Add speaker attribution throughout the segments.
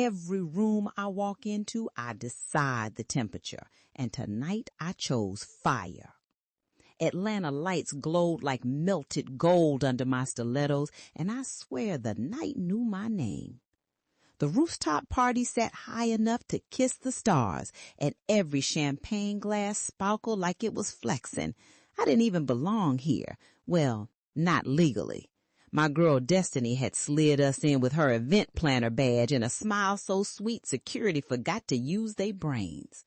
Speaker 1: Every room I walk into, I decide the temperature, and tonight I chose fire. Atlanta lights glowed like melted gold under my stilettos, and I swear the night knew my name. The rooftop party sat high enough to kiss the stars, and every champagne glass sparkled like it was flexing. I didn't even belong here. Well, not legally. My girl Destiny had slid us in with her event planner badge and a smile so sweet security forgot to use their brains.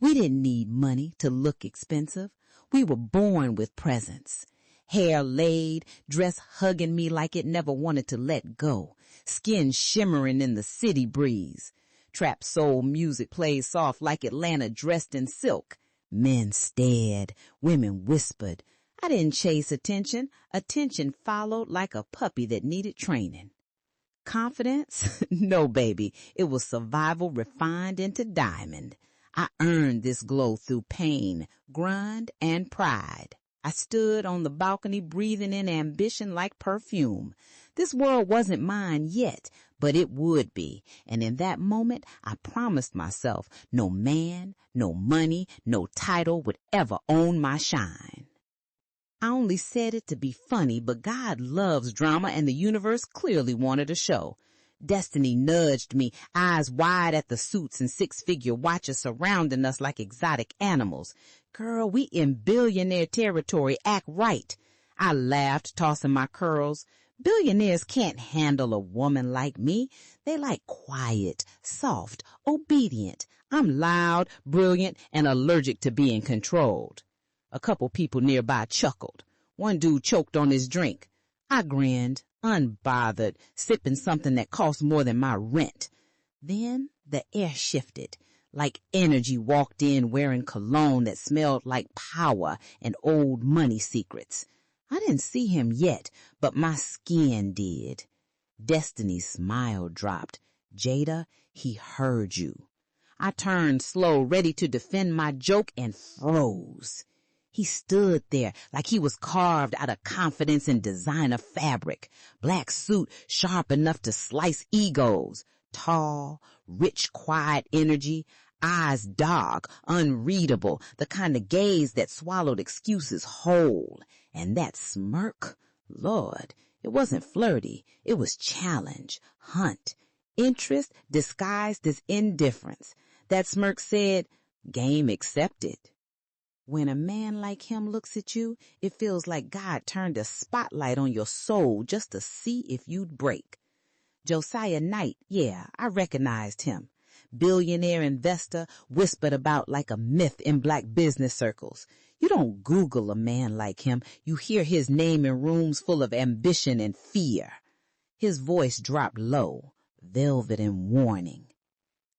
Speaker 1: We didn't need money to look expensive. We were born with presents. Hair laid, dress hugging me like it never wanted to let go, skin shimmering in the city breeze. Trap soul music played soft like Atlanta dressed in silk. Men stared, women whispered. I didn't chase attention. Attention followed like a puppy that needed training. Confidence? No, baby. It was survival refined into diamond. I earned this glow through pain, grind, and pride. I stood on the balcony breathing in ambition like perfume. This world wasn't mine yet, but it would be. And in that moment, I promised myself no man, no money, no title would ever own my shine. I only said it to be funny, but God loves drama and the universe clearly wanted a show. Destiny nudged me, eyes wide at the suits and six-figure watches surrounding us like exotic animals. Girl, we in billionaire territory, act right. I laughed, tossing my curls. Billionaires can't handle a woman like me. They like quiet, soft, obedient. I'm loud, brilliant, and allergic to being controlled. A couple people nearby chuckled. One dude choked on his drink. I grinned, unbothered, sipping something that cost more than my rent. Then the air shifted, like energy walked in wearing cologne that smelled like power and old money secrets. I didn't see him yet, but my skin did. Destiny's smile dropped. Jada, he heard you. I turned slow, ready to defend my joke, and froze. He stood there like he was carved out of confidence and designer fabric. Black suit sharp enough to slice egos. Tall, rich, quiet energy. Eyes dark, unreadable, the kind of gaze that swallowed excuses whole. And that smirk, Lord, it wasn't flirty. It was challenge, hunt, interest disguised as indifference. That smirk said, game accepted. When a man like him looks at you, it feels like God turned a spotlight on your soul just to see if you'd break. Josiah Knight, yeah, I recognized him. Billionaire investor, whispered about like a myth in black business circles. You don't Google a man like him. You hear his name in rooms full of ambition and fear. His voice dropped low, velvet and warning.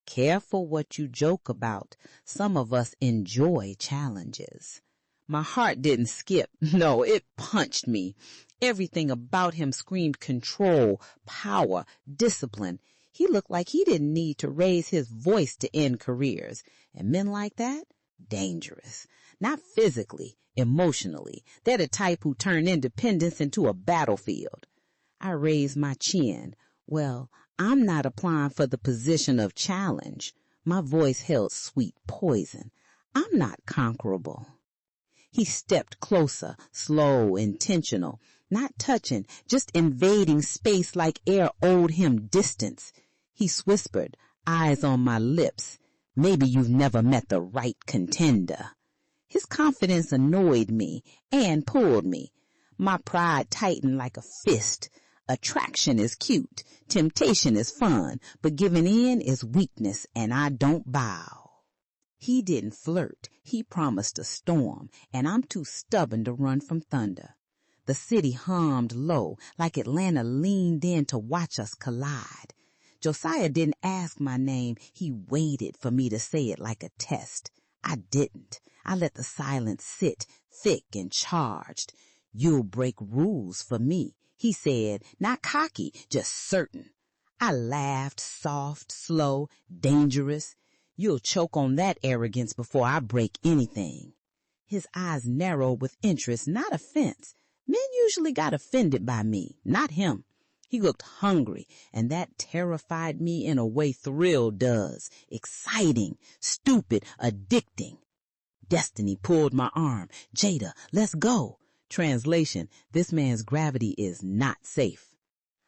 Speaker 1: Careful what you joke about. Some of us enjoy challenges. My heart didn't skip. No, it punched me. Everything about him screamed control, power, discipline. He looked like he didn't need to raise his voice to end careers. And men like that, dangerous. Not physically, emotionally. They're the type who turn independence into a battlefield. I raised my chin. Well, I'm not applying for the position of challenge. My voice held sweet poison. I'm not conquerable. He stepped closer, slow, intentional, not touching, just invading space like air owed him distance. He whispered, eyes on my lips. Maybe you've never met the right contender. His confidence annoyed me and pulled me. My pride tightened like a fist. Attraction is cute, temptation is fun, but giving in is weakness, and I don't bow. He didn't flirt, he promised a storm, and I'm too stubborn to run from thunder. The city hummed low, like Atlanta leaned in to watch us collide. Josiah didn't ask my name, he waited for me to say it like a test. I didn't. I let the silence sit, thick and charged. You'll break rules for me. He said, not cocky, just certain. I laughed, soft, slow, dangerous. You'll choke on that arrogance before I break anything. His eyes narrowed with interest, not offense. Men usually got offended by me, not him. He looked hungry, and that terrified me in a way thrill does. Exciting, stupid, addicting. Destiny pulled my arm. Jada, let's go. Translation, this man's gravity is not safe.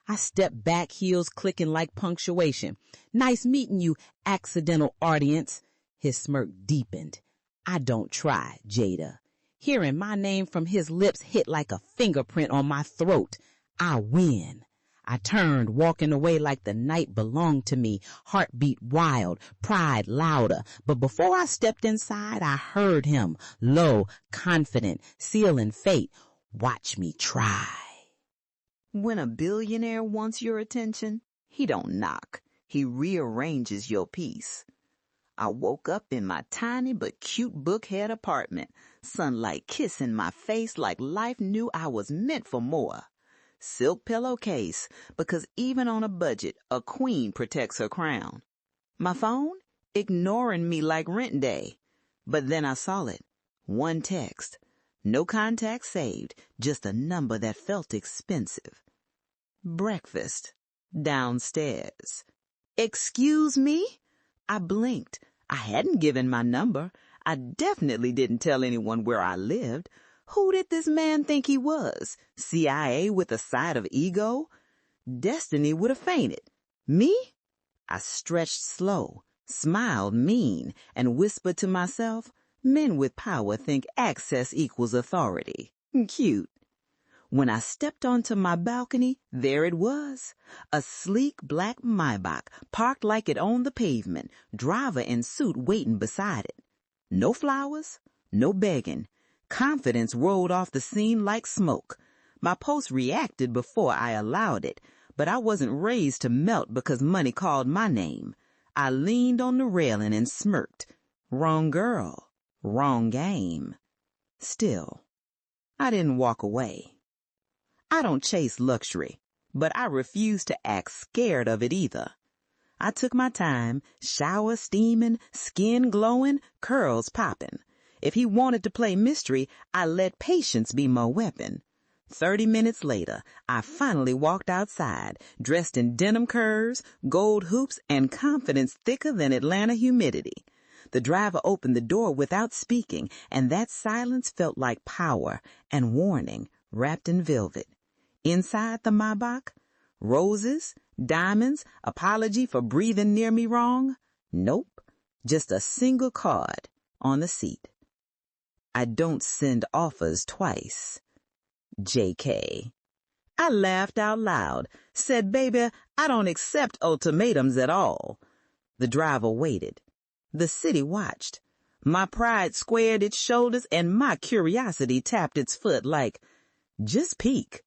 Speaker 1: I stepped back, heels clicking like punctuation. Nice meeting you, accidental audience. His smirk deepened. I don't try, Jada. Hearing my name from his lips hit like a fingerprint on my throat. I win. I turned, walking away like the night belonged to me, heartbeat wild, pride louder. But before I stepped inside, I heard him, low, confident, sealing fate. Watch me try.
Speaker 2: When a billionaire wants your attention, he don't knock. He rearranges your piece. I woke up in my tiny but cute bookhead apartment, sunlight kissing my face like life knew I was meant for more. Silk pillowcase, because even on a budget, a queen protects her crown. My phone, ignoring me like rent day. But then I saw it. One text. No contact saved, just a number that felt expensive. Breakfast. Downstairs. Excuse me? I blinked. I hadn't given my number. I definitely didn't tell anyone where I lived. Who did this man think he was? CIA with a side of ego? Destiny would have fainted. Me? I stretched slow, smiled mean, and whispered to myself, men with power think access equals authority. Cute. When I stepped onto my balcony, there it was. A sleek black Maybach parked like it owned the pavement, driver in suit waiting beside it. No flowers, no begging. Confidence rolled off the scene like smoke. My post reacted before I allowed it, but I wasn't raised to melt because money called my name. I leaned on the railing and smirked. Wrong girl, wrong game. Still, I didn't walk away. I don't chase luxury, but I refuse to act scared of it either. I took my time, shower steaming, skin glowing, curls popping. If he wanted to play mystery, I let patience be my weapon. 30 minutes later, I finally walked outside, dressed in denim curves, gold hoops, and confidence thicker than Atlanta humidity. The driver opened the door without speaking, and that silence felt like power and warning wrapped in velvet. Inside the Maybach, roses, diamonds, apology for breathing near me wrong? Nope, just a single card on the seat. I don't send offers twice. JK. I laughed out loud, said, baby, I don't accept ultimatums at all. The driver waited. The city watched. My pride squared its shoulders and my curiosity tapped its foot like, just peek.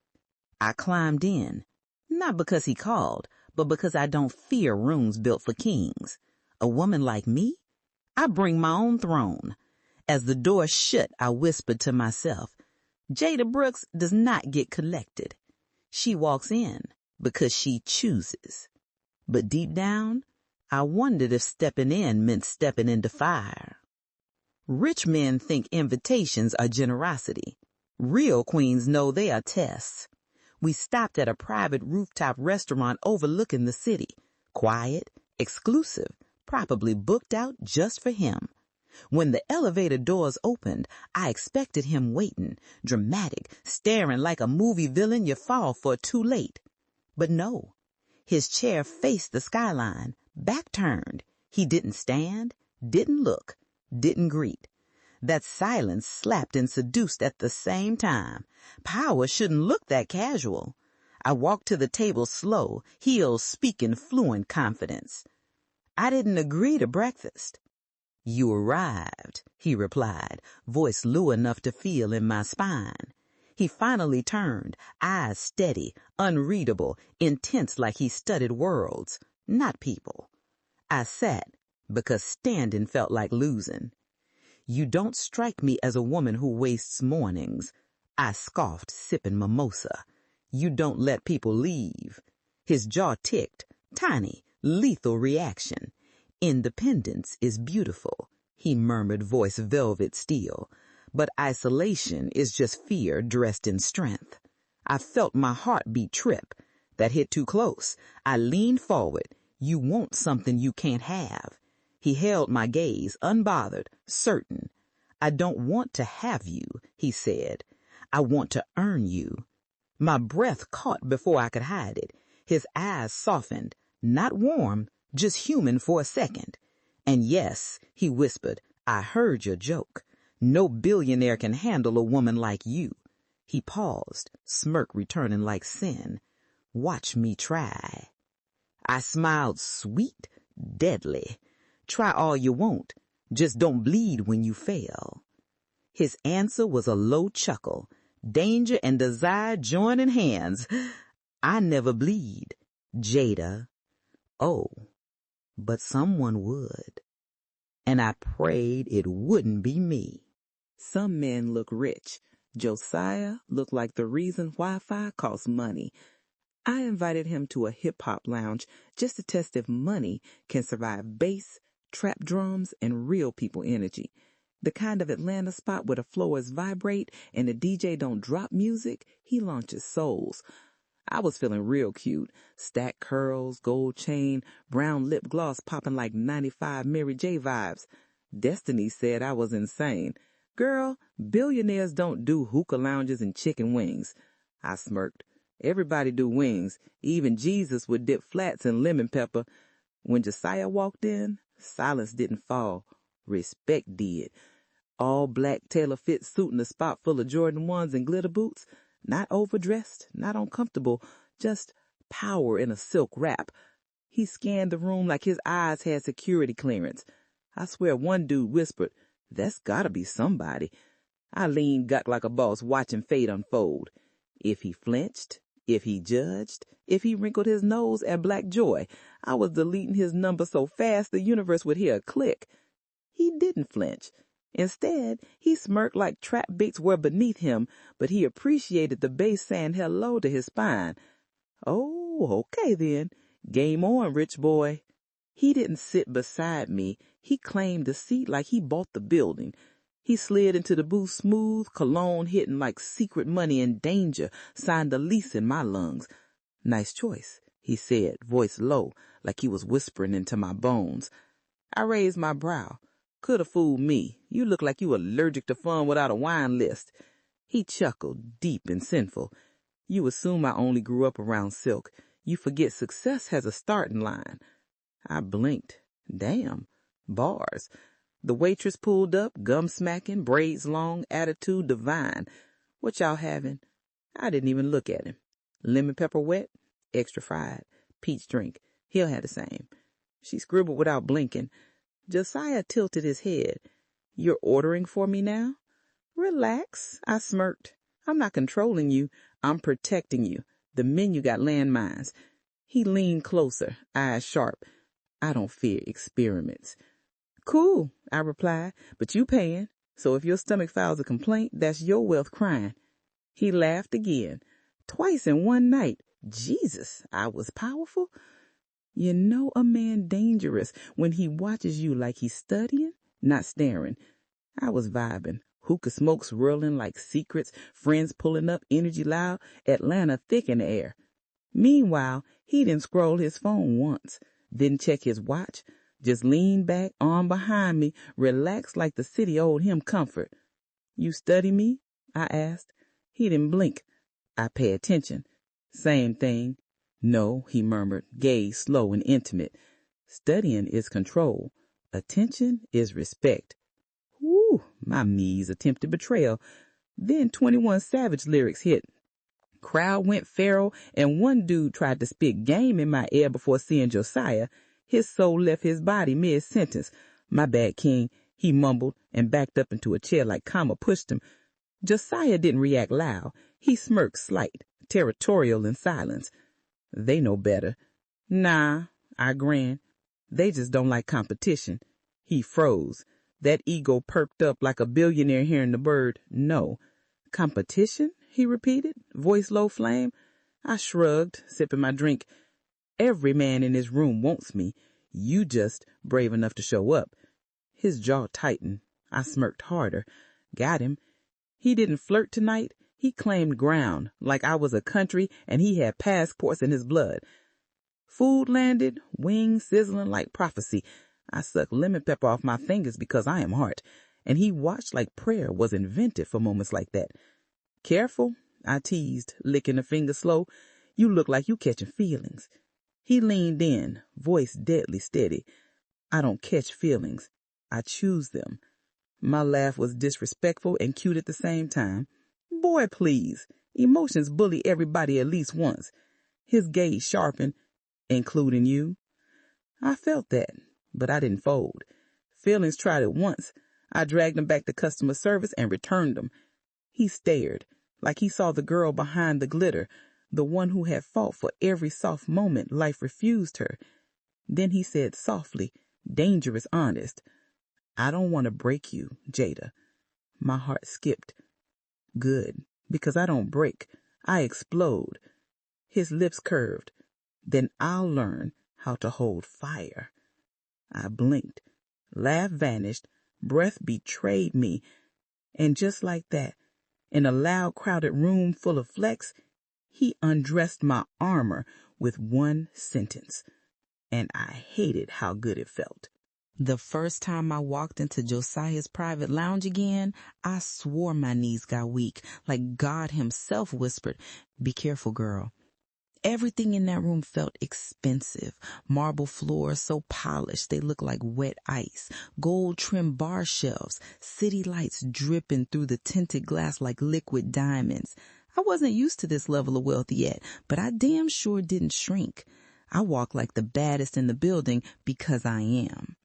Speaker 2: I climbed in, not because he called, but because I don't fear rooms built for kings. A woman like me? I bring my own throne. As the door shut, I whispered to myself, Jada Brooks does not get collected. She walks in because she chooses. But deep down, I wondered if stepping in meant stepping into fire. Rich men think invitations are generosity. Real queens know they are tests. We stopped at a private rooftop restaurant overlooking the city. Quiet, exclusive, probably booked out just for him. When the elevator doors opened, I expected him waiting, dramatic, staring like a movie villain you fall for too late. But no, his chair faced the skyline, back turned. He didn't stand, didn't look, didn't greet. That silence slapped and seduced at the same time. Power shouldn't look that casual. I walked to the table slow, heels speaking fluent confidence. I didn't agree to breakfast. You arrived, he replied, voice low enough to feel in my spine. He finally turned, eyes steady, unreadable, intense like he studied worlds, not people. I sat because standing felt like losing. You don't strike me as a woman who wastes mornings. I scoffed, sipping mimosa. You don't let people leave. His jaw ticked, tiny, lethal reaction. Independence is beautiful, he murmured, voice velvet steel. But isolation is just fear dressed in strength. I felt my heartbeat trip. That hit too close. I leaned forward. You want something you can't have. He held my gaze, unbothered, certain. I don't want to have you, he said. I want to earn you. My breath caught before I could hide it. His eyes softened, not warm, just human for a second. And yes, he whispered, I heard your joke. No billionaire can handle a woman like you. He paused, smirk returning like sin. Watch me try. I smiled, sweet, deadly. Try all you want. Just don't bleed when you fail. His answer was a low chuckle. Danger and desire joining hands. I never bleed, Jada. Oh, but someone would. And I prayed it wouldn't be me.
Speaker 3: Some men look rich. Josiah looked like the reason Wi-Fi costs money. I invited him to a hip-hop lounge just to test if money can survive bass, trap drums, and real people energy. The kind of Atlanta spot where the floors vibrate and the DJ don't drop music, he launches souls. I was feeling real cute. Stacked curls, gold chain, brown lip gloss popping like 95 Mary J vibes. Destiny said I was insane. Girl, billionaires don't do hookah lounges and chicken wings. I smirked. Everybody do wings. Even Jesus would dip flats in lemon pepper. When Josiah walked in, silence didn't fall. Respect did. All black tailor-fit suit in a spot full of Jordan 1s and glitter boots. Not overdressed, not uncomfortable, just power in a silk wrap. He scanned the room like his eyes had security clearance. I swear one dude whispered, that's gotta be somebody. I leaned back like a boss watching fate unfold. If he flinched, if he judged, if he wrinkled his nose at black joy, I was deleting his number so fast the universe would hear a click. He didn't flinch. Instead, he smirked like trap beats were beneath him, but he appreciated the bass saying hello to his spine. Oh, okay then. Game on, rich boy. He didn't sit beside me. He claimed the seat like he bought the building. He slid into the booth smooth, cologne hitting like secret money and danger, signed a lease in my lungs. Nice choice, he said, voice low, like he was whispering into my bones. I raised my brow. Could have fooled me. You look like you allergic to fun without a wine list. He chuckled, deep and sinful. You assume I only grew up around silk. You forget success has a starting line. I blinked. Damn. Bars. The waitress pulled up, gum smacking, braids long, attitude divine. What y'all having? I didn't even look at him. Lemon pepper wet, extra fried, peach drink. He'll have the same. She scribbled without blinking. Josiah tilted his head. You're ordering for me now? Relax, I smirked. I'm not controlling you. I'm protecting you. The menu got landmines. He leaned closer, eyes sharp. I don't fear experiments. Cool, I replied, but you paying. So if your stomach files a complaint, that's your wealth crying. He laughed again. Twice in one night. Jesus, I was powerful. You know a man dangerous when he watches you like he's studying, not staring. I was vibing. Hookah smokes whirling like secrets, friends pulling up, energy loud, Atlanta thick in the air. Meanwhile, he didn't scroll his phone once, didn't check his watch, just leaned back, arm behind me, relaxed like the city owed him comfort. You study me? I asked. He didn't blink. I pay attention. Same thing. No, he murmured, gaze slow and intimate. Studying is control. Attention is respect. Whew, my knees attempted betrayal. Then 21 Savage lyrics hit. Crowd went feral, and one dude tried to spit game in my ear before seeing Josiah. His soul left his body mid-sentence. My bad, King, he mumbled and backed up into a chair like karma pushed him. Josiah didn't react loud. He smirked slight, territorial in silence. They know better. Nah, I grinned. They just don't like competition. He froze. That ego perked up like a billionaire hearing the word no. Competition? He repeated, voice low flame. I shrugged, sipping my drink. Every man in this room wants me. You just brave enough to show up. His jaw tightened. I smirked harder. Got him. He didn't flirt tonight. He He claimed ground like I was a country and he had passports in his blood. Food landed, wings sizzling like prophecy. I sucked lemon pepper off my fingers because I am heart, and he watched like prayer was invented for moments like that. Careful, I teased, licking the finger slow. You look like you catching feelings. He leaned in, voice deadly steady. I don't catch feelings. I choose them. My laugh was disrespectful and cute at the same time. Boy, please. Emotions bully everybody at least once. His gaze sharpened, including you. I felt that, but I didn't fold. Feelings tried it once. I dragged him back to customer service and returned him. He stared, like he saw the girl behind the glitter, the one who had fought for every soft moment life refused her. Then he said softly, dangerous honest, I don't want to break you, Jada. My heart skipped. Good, because I don't break. I explode. His lips curved. Then I'll learn how to hold fire. I blinked. Laugh vanished. Breath betrayed me. And just like that, in a loud, crowded room full of flex, he undressed my armor with one sentence. And I hated how good it felt.
Speaker 1: The first time I walked into Josiah's private lounge again, I swore my knees got weak, like God himself whispered, "Be careful, girl." Everything in that room felt expensive. Marble floors so polished they looked like wet ice. Gold-trimmed bar shelves. City lights dripping through the tinted glass like liquid diamonds. I wasn't used to this level of wealth yet, but I damn sure didn't shrink. I walked like the baddest in the building because I am.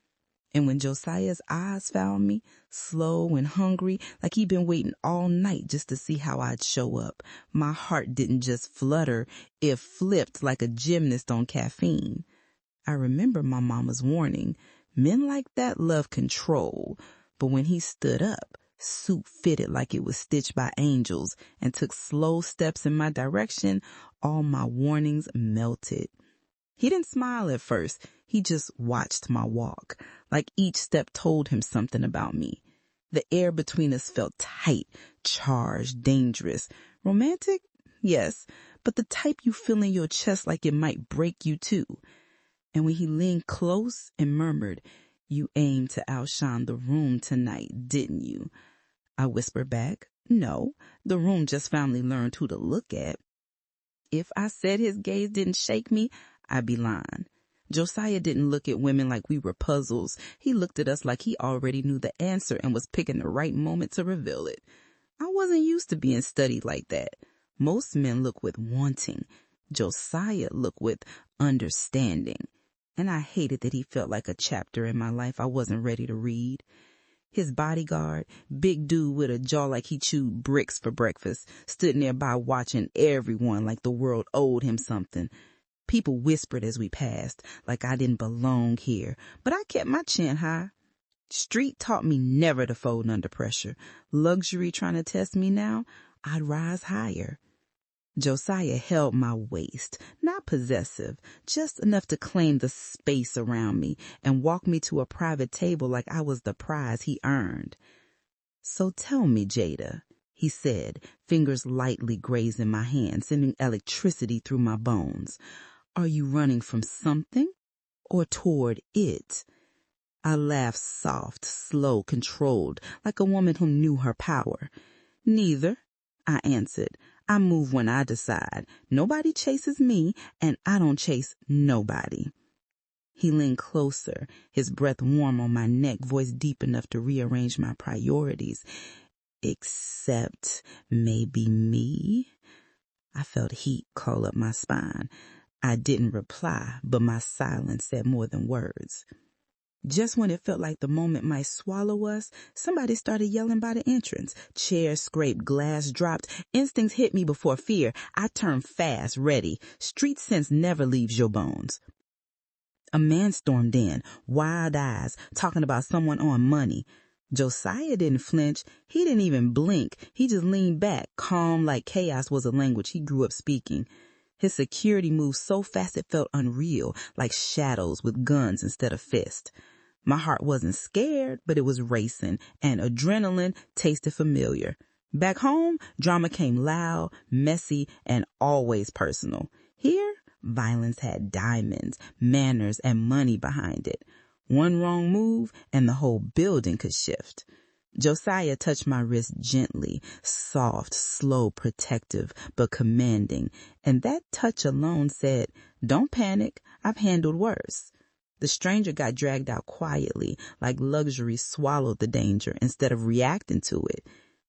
Speaker 1: And when Josiah's eyes found me, slow and hungry, like he'd been waiting all night just to see how I'd show up, my heart didn't just flutter, it flipped like a gymnast on caffeine. I remember my mama's warning, men like that love control. But when he stood up, suit fitted like it was stitched by angels, and took slow steps in my direction, all my warnings melted. He didn't smile at first. He just watched my walk, like each step told him something about me. The air between us felt tight, charged, dangerous. Romantic? Yes, but the type you feel in your chest like it might break you too. And when he leaned close and murmured, "You aimed to outshine the room tonight, didn't you?" I whispered back, "No, the room just finally learned who to look at." If I said his gaze didn't shake me, I'd be lying. Josiah didn't look at women like we were puzzles. He looked at us like he already knew the answer and was picking the right moment to reveal it. I wasn't used to being studied like that. Most men look with wanting. Josiah looked with understanding. And I hated that he felt like a chapter in my life I wasn't ready to read. His bodyguard, big dude with a jaw like he chewed bricks for breakfast, stood nearby watching everyone like the world owed him something. People whispered as we passed, like I didn't belong here, but I kept my chin high. Street taught me never to fold under pressure. Luxury trying to test me now, I'd rise higher. Josiah held my waist, not possessive, just enough to claim the space around me and walk me to a private table like I was the prize he earned. "So tell me, Jada," he said, fingers lightly grazing my hand, sending electricity through my bones. "Are you running from something or toward it?" I laughed soft, slow, controlled, like a woman who knew her power. "Neither," I answered. "I move when I decide. Nobody chases me, and I don't chase nobody." He leaned closer, his breath warm on my neck, voice deep enough to rearrange my priorities. "Except maybe me?" I felt heat call up my spine. I didn't reply, but my silence said more than words. Just when it felt like the moment might swallow us, somebody started yelling by the entrance. Chairs scraped, glass dropped. Instincts hit me before fear. I turned fast, ready. Street sense never leaves your bones. A man stormed in, wide eyes, talking about someone on money. Josiah didn't flinch. He didn't even blink. He just leaned back, calm like chaos was a language he grew up speaking. His security moved so fast it felt unreal, like shadows with guns instead of fists. My heart wasn't scared, but it was racing, and adrenaline tasted familiar.
Speaker 3: Back home, drama came loud, messy, and always personal. Here, violence had diamonds, manners, and money behind it. One wrong move and the whole building could shift. Josiah touched my wrist gently, soft, slow, protective, but commanding, and that touch alone said, "Don't panic, I've handled worse." The stranger got dragged out quietly, like luxury swallowed the danger instead of reacting to it.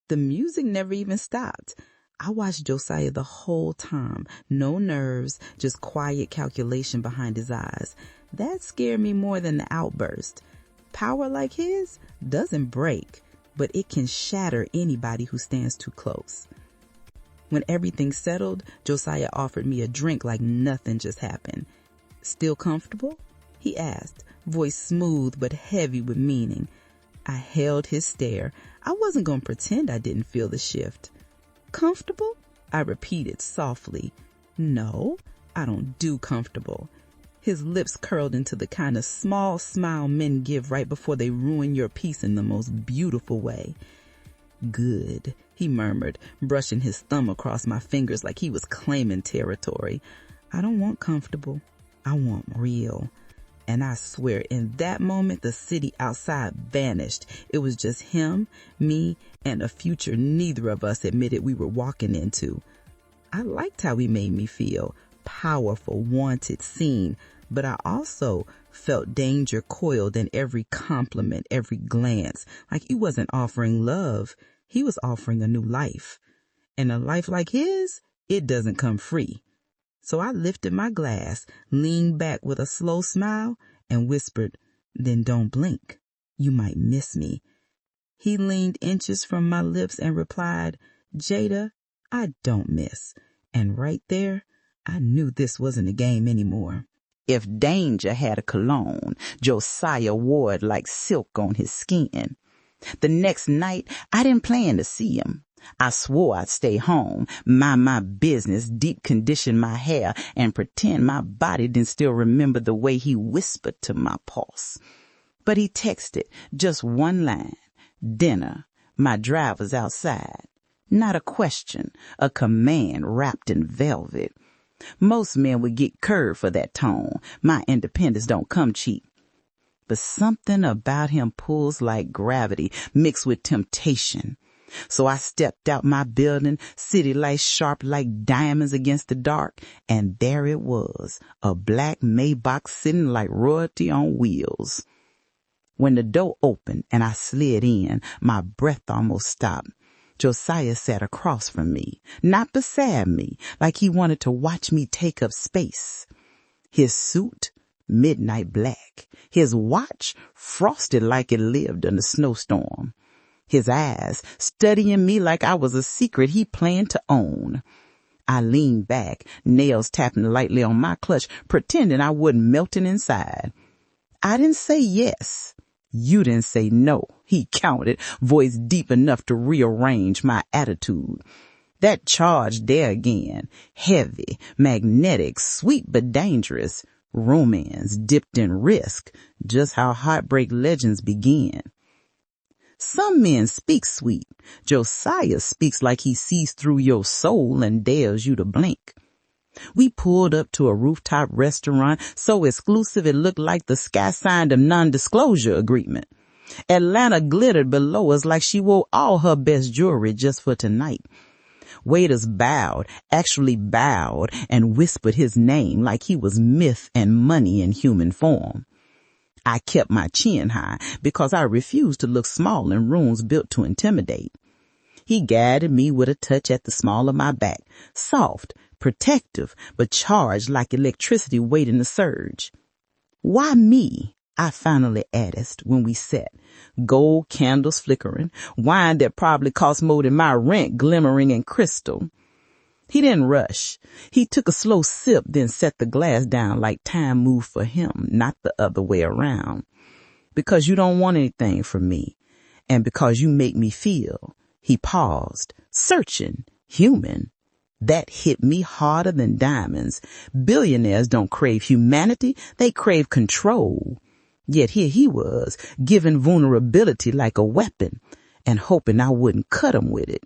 Speaker 3: The music never even stopped. I watched Josiah the whole time, no nerves, just quiet calculation behind his eyes. That scared me more than the outburst. Power like his doesn't break, but it can shatter anybody who stands too close. When everything settled, Josiah offered me a drink like nothing just happened. "Still comfortable?" he asked, voice smooth but heavy with meaning. I held his stare. I wasn't going to pretend I didn't feel the shift. "Comfortable?" I repeated softly. "No, I don't do comfortable." His lips curled into the kind of small smile men give right before they ruin your peace in the most beautiful way. "Good," he murmured, brushing his thumb across my fingers like he was claiming territory. "I don't want comfortable. I want real." And I swear, in that moment, the city outside vanished. It was just him, me, and a future neither of us admitted we were walking into. I liked how he made me feel. Powerful, wanted, seen. But I also felt danger coiled in every compliment, every glance. Like he wasn't offering love. He was offering a new life. And a life like his, it doesn't come free. So I lifted my glass, leaned back with a slow smile, and whispered, "Then don't blink. You might miss me." He leaned inches from my lips and replied, "Jada, I don't miss." And right there, I knew this wasn't a game anymore. If danger had a cologne, Josiah wore it like silk on his skin. The next night, I didn't plan to see him. I swore I'd stay home, mind my business, deep condition my hair, and pretend my body didn't still remember the way he whispered to my pulse. But he texted just one line, "Dinner, my driver's outside." Not a question, a command wrapped in velvet. Most men would get curved for that tone. My independence don't come cheap. But something about him pulls like gravity mixed with temptation. So I stepped out my building, city lights sharp like diamonds against the dark, and there it was, a black Maybach sitting like royalty on wheels. When the door opened and I slid in, my breath almost stopped. Josiah sat across from me, not beside me, like he wanted to watch me take up space. His suit, midnight black. His watch, frosted like it lived in a snowstorm. His eyes studying me like I was a secret he planned to own. I leaned back, nails tapping lightly on my clutch, pretending I wasn't melting inside. "I didn't say yes. You didn't say no," he counted, voice deep enough to rearrange my attitude. That charge there again, heavy, magnetic, sweet but dangerous. Romance dipped in risk, just how heartbreak legends begin. Some men speak sweet. Josiah speaks like he sees through your soul and dares you to blink. We pulled up to a rooftop restaurant so exclusive it looked like the sky signed a non-disclosure agreement. Atlanta glittered below us like she wore all her best jewelry just for tonight. Waiters bowed, actually bowed, and whispered his name like he was myth and money in human form. I kept my chin high because I refused to look small in rooms built to intimidate. He guided me with a touch at the small of my back, soft, protective, but charged like electricity waiting to surge. "Why me?" I finally asked when we sat, gold candles flickering, wine that probably cost more than my rent glimmering in crystal. He didn't rush. He took a slow sip, then set the glass down like time moved for him, not the other way around. "Because you don't want anything from me, and because you make me feel." He paused, searching, human. That hit me harder than diamonds. Billionaires don't crave humanity, they crave control. Yet here he was, giving vulnerability like a weapon, and hoping I wouldn't cut him with it.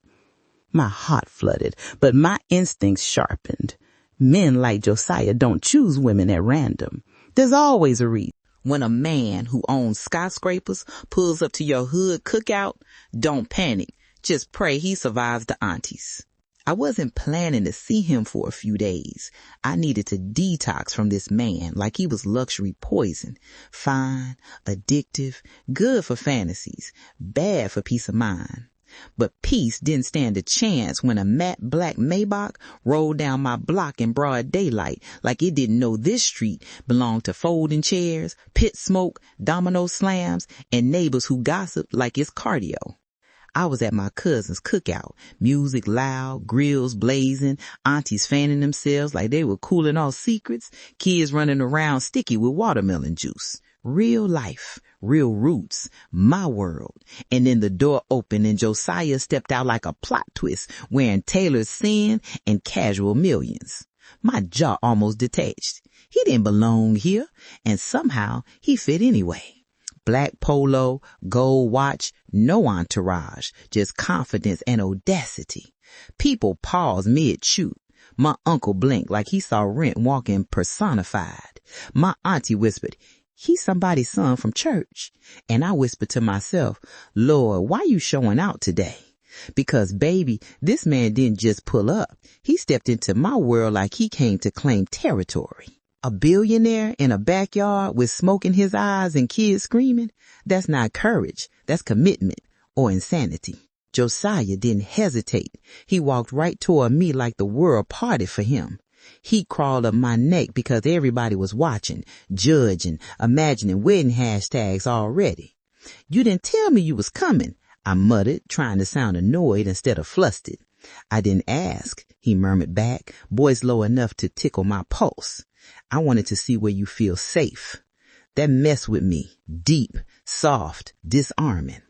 Speaker 3: My heart flooded, but my instincts sharpened. Men like Josiah don't choose women at random. There's always a reason. When a man who owns skyscrapers pulls up to your hood cookout, don't panic. Just pray he survives the aunties. I wasn't planning to see him for a few days. I needed to detox from this man like he was luxury poison. Fine, addictive, good for fantasies, bad for peace of mind. But peace didn't stand a chance when a matte black Maybach rolled down my block in broad daylight like it didn't know this street belonged to folding chairs, pit smoke, domino slams, and neighbors who gossiped like it's cardio. I was at my cousin's cookout, music loud, grills blazing, aunties fanning themselves like they were cooling off secrets, kids running around sticky with watermelon juice. Real life, real roots, my world. And then the door opened and Josiah stepped out like a plot twist, wearing tailored sin and casual millions. My jaw almost detached. He didn't belong here, and somehow he fit anyway. Black polo, gold watch, no entourage, just confidence and audacity. People paused mid-shoot. My uncle blinked like he saw Rent walking personified. My auntie whispered, "He's somebody's son from church." And I whispered to myself, "Lord, why you showing out today?" Because, baby, this man didn't just pull up. He stepped into my world like he came to claim territory. A billionaire in a backyard with smoke in his eyes and kids screaming? That's not courage. That's commitment or insanity. Josiah didn't hesitate. He walked right toward me like the world parted for him. He crawled up my neck because everybody was watching, judging, imagining wedding hashtags already. "You didn't tell me you was coming," I muttered, trying to sound annoyed instead of flustered. "I didn't ask," he murmured back, voice low enough to tickle my pulse. "I wanted to see where you feel safe." That messed with me, deep, soft, disarming.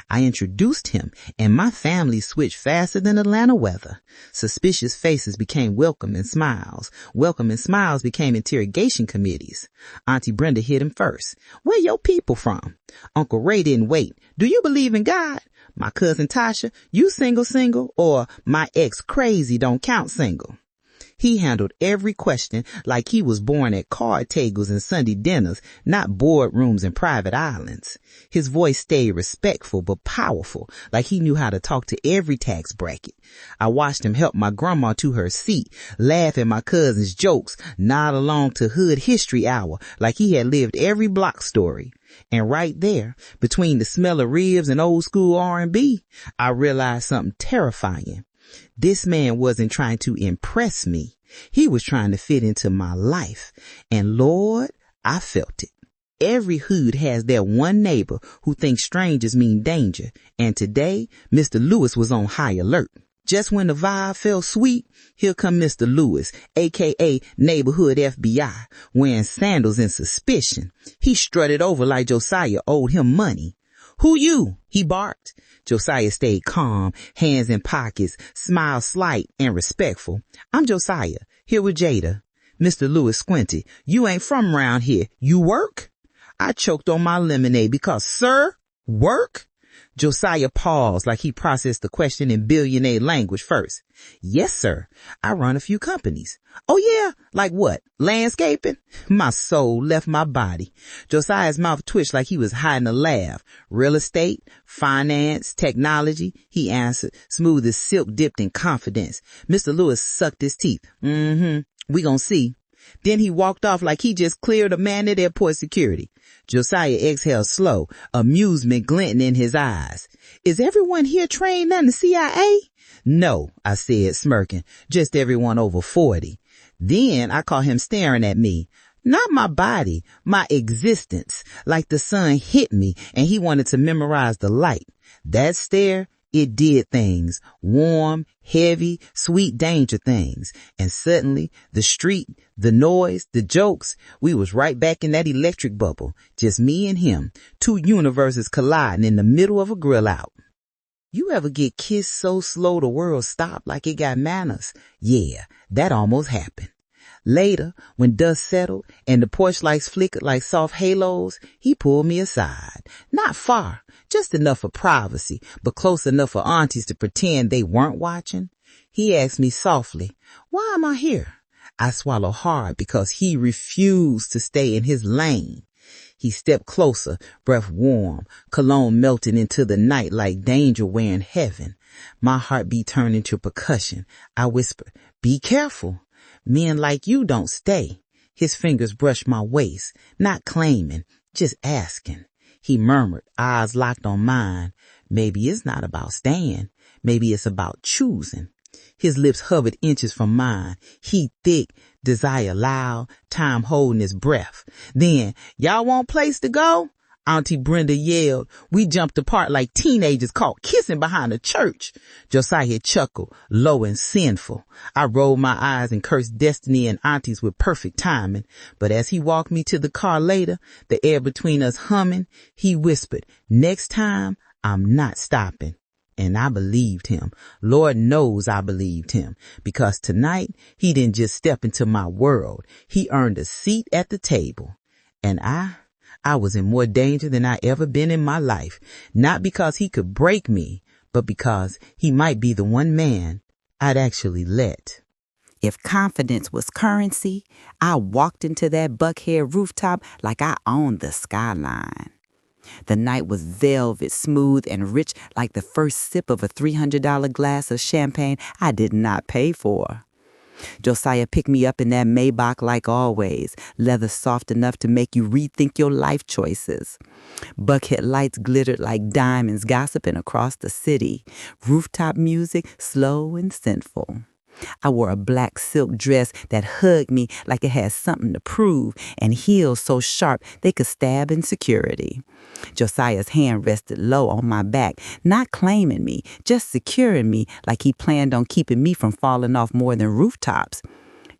Speaker 3: I introduced him, and my family switched faster than Atlanta weather. Suspicious faces became welcoming smiles. Welcoming smiles became interrogation committees. Auntie Brenda hit him first. "Where your people from?" Uncle Ray didn't wait. "Do you believe in God?" My cousin Tasha, "You single, or my ex crazy don't count single." He handled every question like he was born at card tables and Sunday dinners, not boardrooms and private islands. His voice stayed respectful but powerful, like he knew how to talk to every tax bracket. I watched him help my grandma to her seat, laugh at my cousin's jokes, nod along to Hood History Hour like he had lived every block story. And right there, between the smell of ribs and old school R&B, I realized something terrifying. This man wasn't trying to impress me. He was trying to fit into my life. And Lord, I felt it. Every hood has that one neighbor who thinks strangers mean danger. And today, Mr. Lewis was on high alert. Just when the vibe felt sweet, here come Mr. Lewis, a.k.a. Neighborhood FBI, wearing sandals and suspicion. He strutted over like Josiah owed him money. "Who you?" he barked. Josiah stayed calm, hands in pockets, smile slight and respectful. "I'm Josiah, here with Jada." Mr. Lewis squinted. "You ain't from around here. You work?" I choked on my lemonade because, "Sir, work?" Josiah paused like he processed the question in billionaire language first. "Yes, sir. I run a few companies." "Oh, yeah? Like what? Landscaping?" My soul left my body. Josiah's mouth twitched like he was hiding a laugh. "Real estate, finance, technology," he answered, smooth as silk dipped in confidence. Mr. Lewis sucked his teeth. We gon' see." Then he walked off like he just cleared a man at airport security. Josiah exhaled slow, amusement glinting in his eyes. "Is everyone here trained in the CIA?" "No," I said, smirking. "Just everyone over 40. Then I caught him staring at me. Not my body, my existence. Like the sun hit me and he wanted to memorize the light. That stare, it did things. Warm, heavy, sweet danger things. And suddenly, the street, the noise, the jokes, we was right back in that electric bubble. Just me and him. Two universes colliding in the middle of a grill out. You ever get kissed so slow the world stopped like it got manners? Yeah, that almost happened.
Speaker 1: Later, when dust settled and the porch lights flickered like soft halos, he pulled me aside. Not far, just enough for privacy, but close enough for aunties to pretend they weren't watching. He asked me softly, "Why am I here?" I swallowed hard because he refused to stay in his lane. He stepped closer, breath warm, cologne melting into the night like danger wearing heaven. My heartbeat turned into percussion. I whispered, "Be careful. Men like you don't stay." His fingers brushed my waist, not claiming, just asking. He murmured, eyes locked on mine, "Maybe it's not about staying. Maybe it's about choosing." His lips hovered inches from mine. He thick, desire loud, time holding his breath. Then, "Y'all want place to go?" Auntie Brenda yelled. We jumped apart like teenagers caught kissing behind a church. Josiah chuckled, low and sinful. I rolled my eyes and cursed destiny and aunties with perfect timing. But as he walked me to the car later, the air between us humming, he whispered, "Next time, I'm not stopping." And I believed him. Lord knows I believed him. Because tonight, he didn't just step into my world. He earned a seat at the table. And I was in more danger than I ever been in my life. Not because he could break me, but because he might be the one man I'd actually let.
Speaker 2: If confidence was currency, I walked into that Buckhead rooftop like I owned the skyline. The night was velvet, smooth, and rich like the first sip of a $300 glass of champagne I did not pay for. Josiah picked me up in that Maybach like always, leather soft enough to make you rethink your life choices. Buckhead lights glittered like diamonds gossiping across the city, rooftop music slow and sinful. I wore a black silk dress that hugged me like it had something to prove, and heels so sharp they could stab insecurity. Josiah's hand rested low on my back, not claiming me, just securing me like he planned on keeping me from falling off more than rooftops.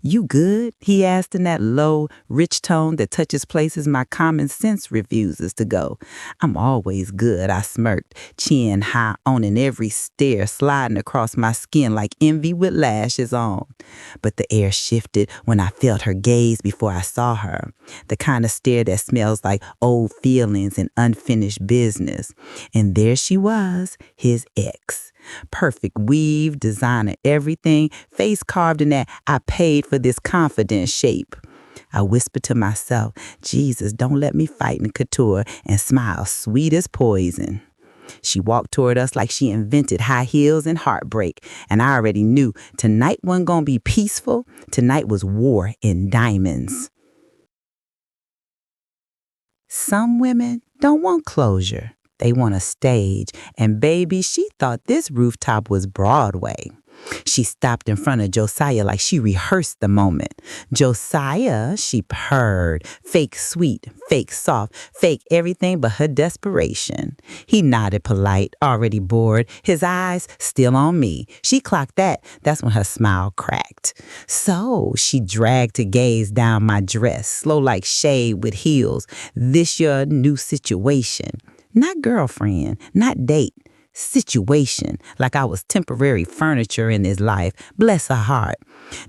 Speaker 2: "You good?" he asked in that low, rich tone that touches places my common sense refuses to go. "I'm always good," I smirked, chin high, owning every stare sliding across my skin like envy with lashes on. But the air shifted when I felt her gaze before I saw her, the kind of stare that smells like old feelings and unfinished business. And there she was, his ex. Perfect weave, designer everything, face carved in that "I paid for this confidence" shape. I whispered to myself, "Jesus, don't let me fight in couture," and smile sweet as poison. She walked toward us like she invented high heels and heartbreak, and I already knew tonight wasn't gonna be peaceful. Tonight was war in diamonds. Some women don't want closure. They want a stage, and baby, she thought this rooftop was Broadway. She stopped in front of Josiah like she rehearsed the moment. "Josiah," she purred, fake sweet, fake soft, fake everything but her desperation. He nodded polite, already bored, his eyes still on me. She clocked that. That's when her smile cracked. "So," she dragged to gaze down my dress, slow like shade with heels. "This your new situation. Not girlfriend, not date. Situation, like I was temporary furniture in his life. Bless her heart."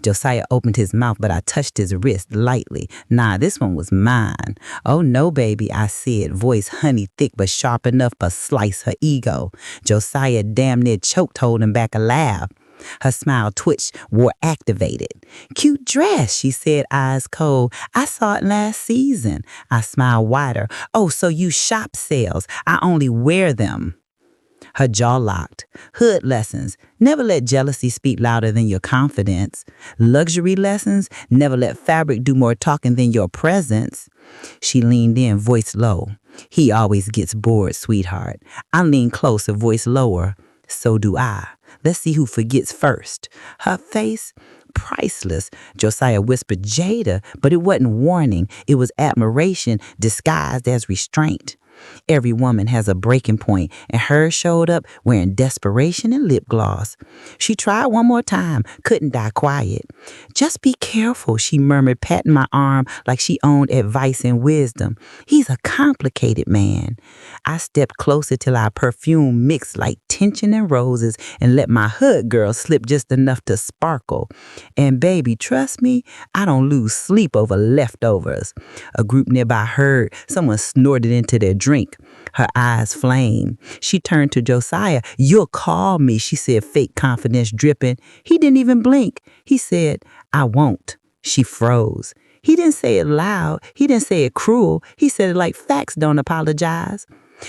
Speaker 2: Josiah opened his mouth, but I touched his wrist lightly. "Nah, this one was mine." "Oh no, baby," I said, voice honey thick but sharp enough to slice her ego. Josiah damn near choked, holding back a laugh. Her smile twitched, war activated. "Cute dress," she said, eyes cold. "I saw it last season." I smiled wider. "Oh, so you shop sales. I only wear them." Her jaw locked. "Hood lessons. Never let jealousy speak louder than your confidence. Luxury lessons. Never let fabric do more talking than your presence." She leaned in, voice low. "He always gets bored, sweetheart." I leaned closer, voice lower. "So do I. Let's see who forgets first." Her face, priceless. Josiah whispered Jada, but it wasn't warning. It was admiration disguised as restraint.
Speaker 1: Every woman has a breaking point, and hers showed up wearing desperation and lip gloss. She tried one more time, couldn't die quiet. "Just be careful," she murmured, patting my arm like she owned advice and wisdom. "He's a complicated man." I stepped closer till our perfume mixed like tension and roses and let my hood girl slip just enough to sparkle. And baby, trust me, I don't lose sleep over leftovers. A group nearby heard someone snorted into their drink. Her eyes flamed. She turned to Josiah. "You'll call me," she said, fake confidence dripping. He didn't even blink. He said, "I won't." She froze. He didn't say it loud. He didn't say it cruel. He said it like facts don't apologize.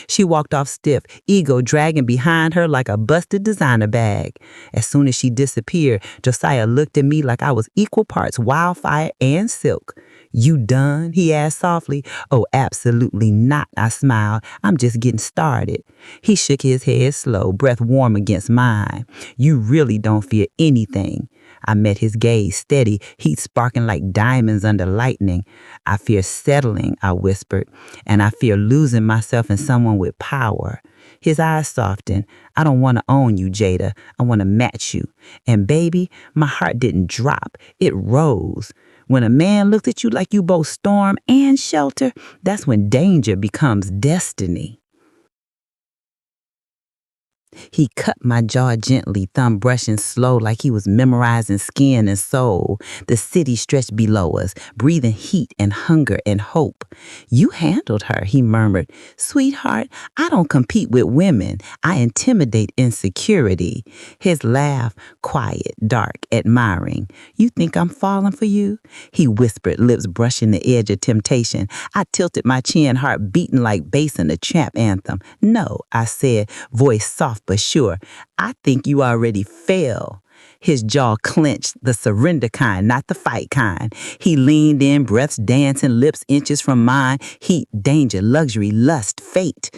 Speaker 1: She walked off stiff, ego dragging behind her like a busted designer bag. As soon as she disappeared, Josiah looked at me like I was equal parts wildfire and silk. "You done?" he asked softly. "Oh, absolutely not," I smiled. "I'm just getting started." He shook his head slow, breath warm against mine. "You really don't fear anything." I met his gaze steady, heat sparking like diamonds under lightning. "I fear settling," I whispered, "and I fear losing myself in someone with power." His eyes softened. "I don't want to own you, Jada. I want to match you." And baby, my heart didn't drop. It rose. When a man looks at you like you both storm and shelter, that's when danger becomes destiny. He cut my jaw gently, thumb brushing slow like he was memorizing skin and soul. The city stretched below us, breathing heat and hunger and hope. "You handled her," he murmured. "Sweetheart, I don't compete with women. I intimidate insecurity." His laugh, quiet, dark, admiring. "You think I'm falling for you?" He whispered, lips brushing the edge of temptation. I tilted my chin, heart beating like bass in a trap anthem. "No," I said, voice soft but sure. "I think you already fell." His jaw clenched, the surrender kind, not the fight kind. He leaned in, breaths dancing, lips inches from mine. Heat, danger, luxury, lust, fate.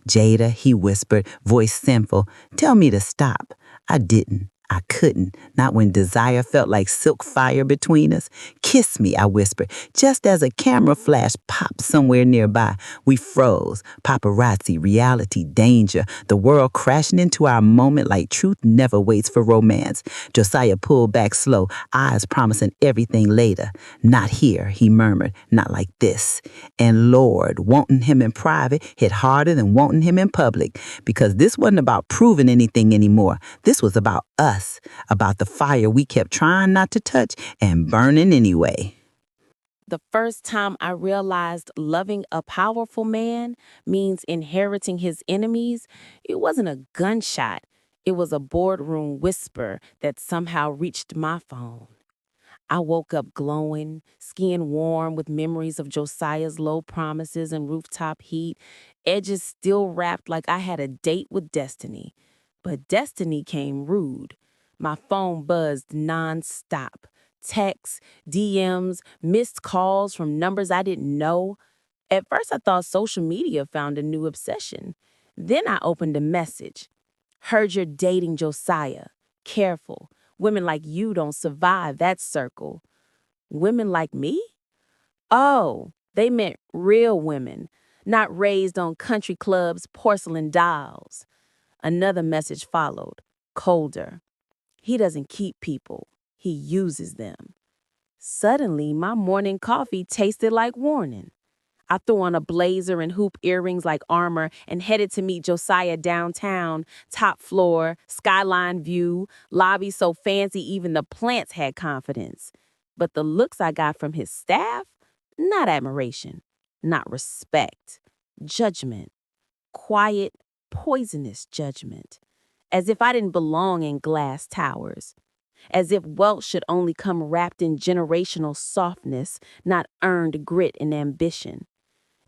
Speaker 1: "Jada," he whispered, voice sinful, "tell me to stop." I didn't. I couldn't, not when desire felt like silk fire between us. "Kiss me," I whispered, just as a camera flash popped somewhere nearby. We froze. Paparazzi, reality, danger, the world crashing into our moment like truth never waits for romance. Josiah pulled back slow, eyes promising everything later. "Not here," he murmured, "not like this." And Lord, wanting him in private hit harder than wanting him in public, because this wasn't about proving anything anymore. This was about us. About the fire we kept trying not to touch and burning anyway.
Speaker 4: The first time I realized loving a powerful man means inheriting his enemies, it wasn't a gunshot. It was a boardroom whisper that somehow reached my phone. I woke up glowing, skin warm with memories of Josiah's low promises and rooftop heat, edges still wrapped like I had a date with destiny. But destiny came rude. My phone buzzed nonstop. Texts, DMs, missed calls from numbers I didn't know. At first, I thought social media found a new obsession. Then I opened a message. "Heard you're dating Josiah. Careful. Women like you don't survive that circle." Women like me? Oh, they meant real women, not raised on country clubs' porcelain dolls. Another message followed, colder. "He doesn't keep people. He uses them." Suddenly, my morning coffee tasted like warning. I threw on a blazer and hoop earrings like armor and headed to meet Josiah downtown, top floor, skyline view, lobby so fancy even the plants had confidence. But the looks I got from his staff, not admiration, not respect, judgment, quiet, poisonous judgment, as if I didn't belong in glass towers. As if wealth should only come wrapped in generational softness, not earned grit and ambition.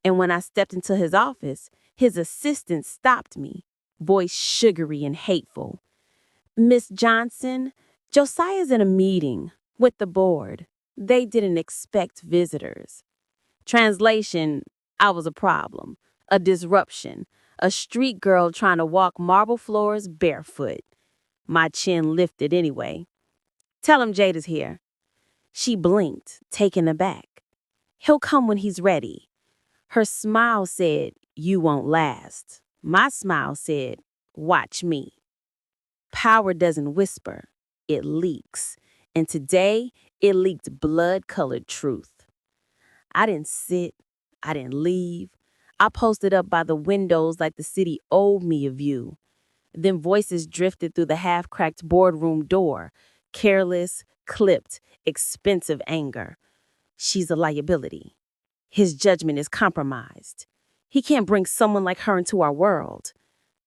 Speaker 4: And when I stepped into his office, his assistant stopped me, voice sugary and hateful. "Miss Johnson, Josiah's in a meeting with the board. They didn't expect visitors." Translation, I was a problem, a disruption, a street girl trying to walk marble floors barefoot. My chin lifted anyway. "Tell him Jada's here." She blinked, taken aback. "He'll come when he's ready." Her smile said, "You won't last." My smile said, "Watch me." Power doesn't whisper, it leaks. And today, it leaked blood-colored truth. I didn't sit, I didn't leave. I posted up by the windows like the city owed me a view. Then voices drifted through the half-cracked boardroom door. Careless, clipped, expensive anger. She's a liability. His judgment is compromised. He can't bring someone like her into our world.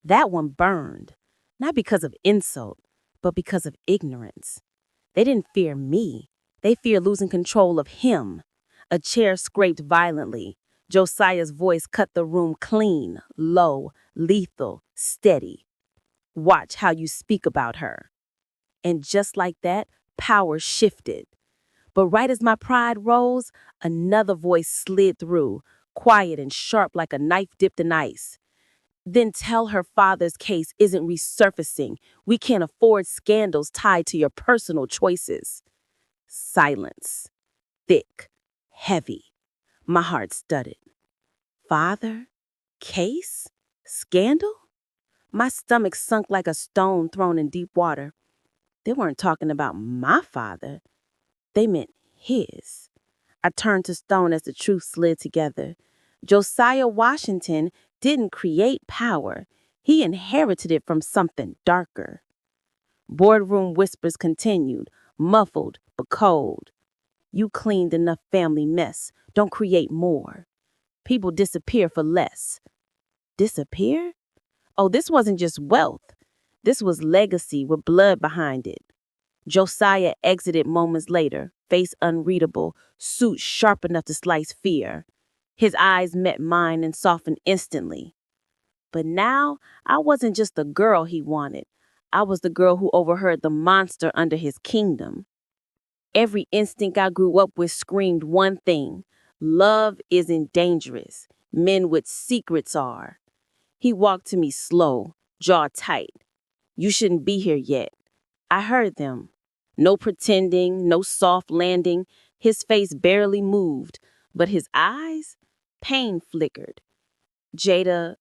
Speaker 4: That one burned, not because of insult, but because of ignorance. They didn't fear me. They feared losing control of him. A chair scraped violently. Josiah's voice cut the room clean, low, lethal, steady. "Watch how you speak about her." And just like that, power shifted. But right as my pride rose, another voice slid through, quiet and sharp like a knife dipped in ice. "Then tell her father's case isn't resurfacing. We can't afford scandals tied to your personal choices." Silence. Thick. Heavy. My heart stuttered. Father? Case? Scandal? My stomach sunk like a stone thrown in deep water. They weren't talking about my father. They meant his. I turned to stone as the truth slid together. Josiah Washington didn't create power. He inherited it from something darker. Boardroom whispers continued, muffled but cold. "You cleaned enough family mess. Don't create more. People disappear for less." Disappear? Oh, this wasn't just wealth. This was legacy with blood behind it. Josiah exited moments later, face unreadable, suit sharp enough to slice fear. His eyes met mine and softened instantly. But now, I wasn't just the girl he wanted. I was the girl who overheard the monster under his kingdom. Every instinct I grew up with screamed one thing: love isn't dangerous. Men with secrets are. He walked to me slow, jaw tight. "You shouldn't be here yet." I heard them. No pretending, no soft landing. His face barely moved, but his eyes, pain flickered. "Jada,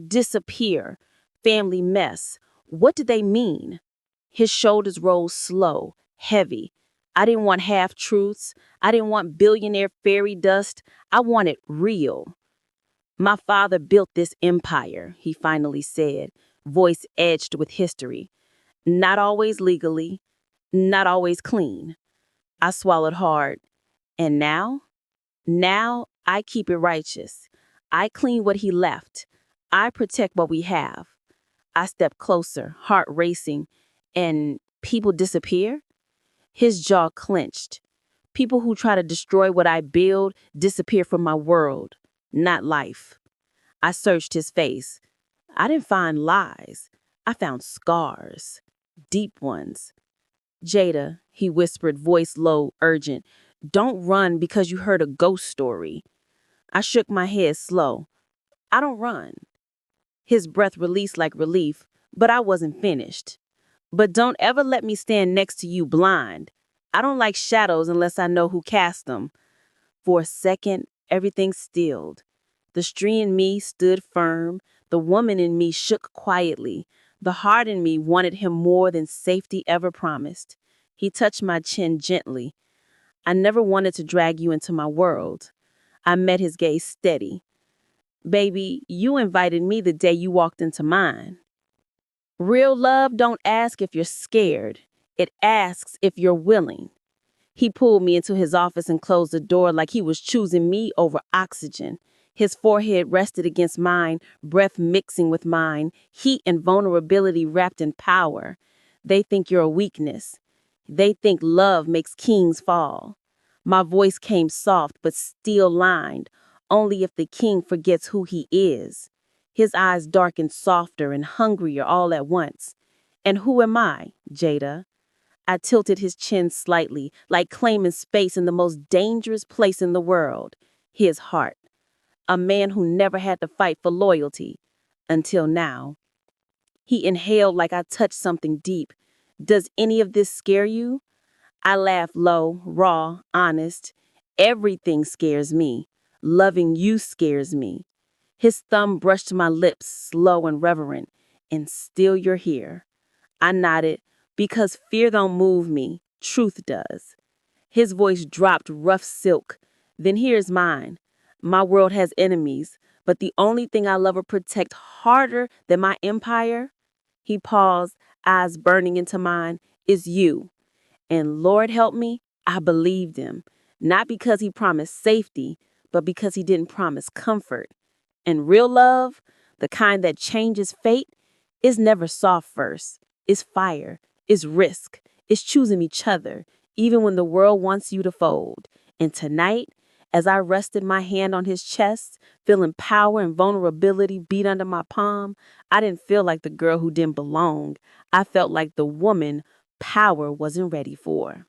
Speaker 4: disappear, family mess. What did they mean?" His shoulders rose slow, heavy. I didn't want half-truths. I didn't want billionaire fairy dust. I wanted real. "My father built this empire," he finally said, voice edged with history. "Not always legally, not always clean." I swallowed hard. And now? Now I keep it righteous. I clean what he left. I protect what we have. I step closer, heart racing, and people disappear? His jaw clenched. People who try to destroy what I build disappear from my world, not life. I searched his face. I didn't find lies. I found scars, deep ones. "Jada," he whispered, voice low, urgent, "don't run because you heard a ghost story." I shook my head slow. "I don't run." His breath released like relief, but I wasn't finished. "But don't ever let me stand next to you blind. I don't like shadows unless I know who cast them." For a second, everything stilled. The street in me stood firm. The woman in me shook quietly. The heart in me wanted him more than safety ever promised. He touched my chin gently. "I never wanted to drag you into my world." I met his gaze steady. "Baby, you invited me the day you walked into mine." Real love don't ask if you're scared. It asks if you're willing. He pulled me into his office and closed the door like he was choosing me over oxygen. His forehead rested against mine, breath mixing with mine, heat and vulnerability wrapped in power. They think you're a weakness. They think love makes kings fall. My voice came soft but steel lined, only if the king forgets who he is. His eyes darkened softer and hungrier all at once. "And who am I, Jada?" I tilted his chin slightly, like claiming space in the most dangerous place in the world, his heart. A man who never had to fight for loyalty. Until now. He inhaled like I touched something deep. "Does any of this scare you?" I laughed low, raw, honest. "Everything scares me. Loving you scares me. His thumb brushed my lips, slow and reverent. And still you're here. I nodded, because fear don't move me. Truth does. His voice dropped rough silk. Then here's mine. My world has enemies, but the only thing I love or protect harder than my empire, he paused, eyes burning into mine, is you. And Lord help me, I believed him. Not because he promised safety, but because he didn't promise comfort. And real love, the kind that changes fate, is never soft first. It's fire. It's risk. It's choosing each other, even when the world wants you to fold. And tonight, as I rested my hand on his chest, feeling power and vulnerability beat under my palm, I didn't feel like the girl who didn't belong. I felt like the woman power wasn't ready for.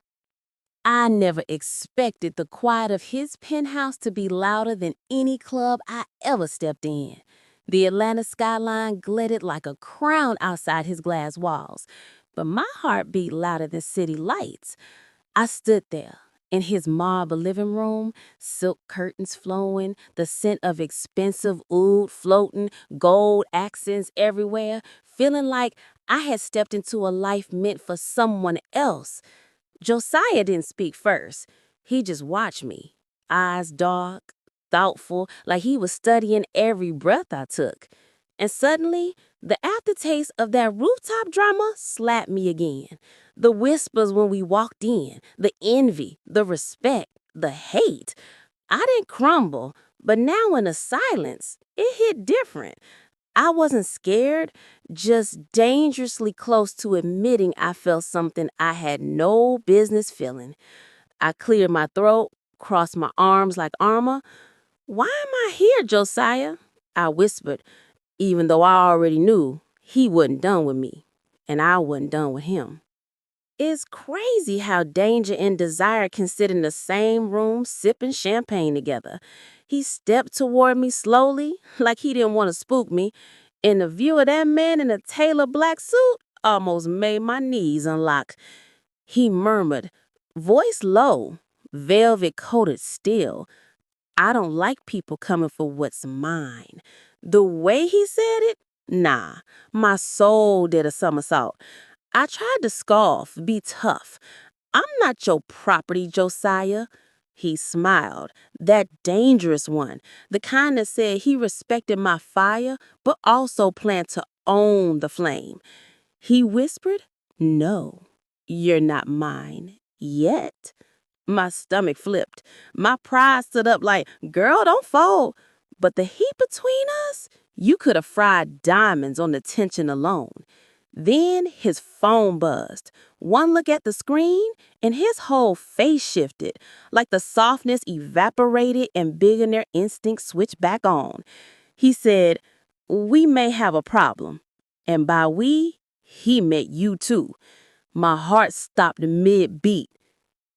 Speaker 4: I never expected the quiet of his penthouse to be louder than any club I ever stepped in. The Atlanta skyline glittered like a crown outside his glass walls, but my heart beat louder than city lights. I stood there in his marble living room, silk curtains flowing, the scent of expensive oud floating, gold accents everywhere, feeling like I had stepped into a life meant for someone else. Josiah didn't speak first. He just watched me, eyes dark, thoughtful, like he was studying every breath I took. And suddenly, the aftertaste of that rooftop drama slapped me again. The whispers when we walked in, the envy, the respect, the hate. I didn't crumble, but now in the silence, it hit different. I wasn't scared, just dangerously close to admitting I felt something I had no business feeling. I cleared my throat, crossed my arms like armor. "Why am I here, Josiah?" I whispered, even though I already knew he wasn't done with me, and I wasn't done with him. It's crazy how danger and desire can sit in the same room sipping champagne together. He stepped toward me slowly, like he didn't want to spook me, and the view of that man in a tailored black suit almost made my knees unlock. He murmured, voice low, velvet-coated still, "I don't like people coming for what's mine." The way he said it, nah, my soul did a somersault. I tried to scoff, be tough. "I'm not your property, Josiah." He smiled, that dangerous one, the kind that said he respected my fire, but also planned to own the flame. He whispered, "No, you're not mine yet." My stomach flipped. My pride stood up like, "Girl, don't fold." But the heat between us, you could have fried diamonds on the tension alone. Then his phone buzzed. One look at the screen, and his whole face shifted, like the softness evaporated and billionaire instinct switched back on. He said, "We may have a problem." And by we, he meant you too. My heart stopped mid-beat.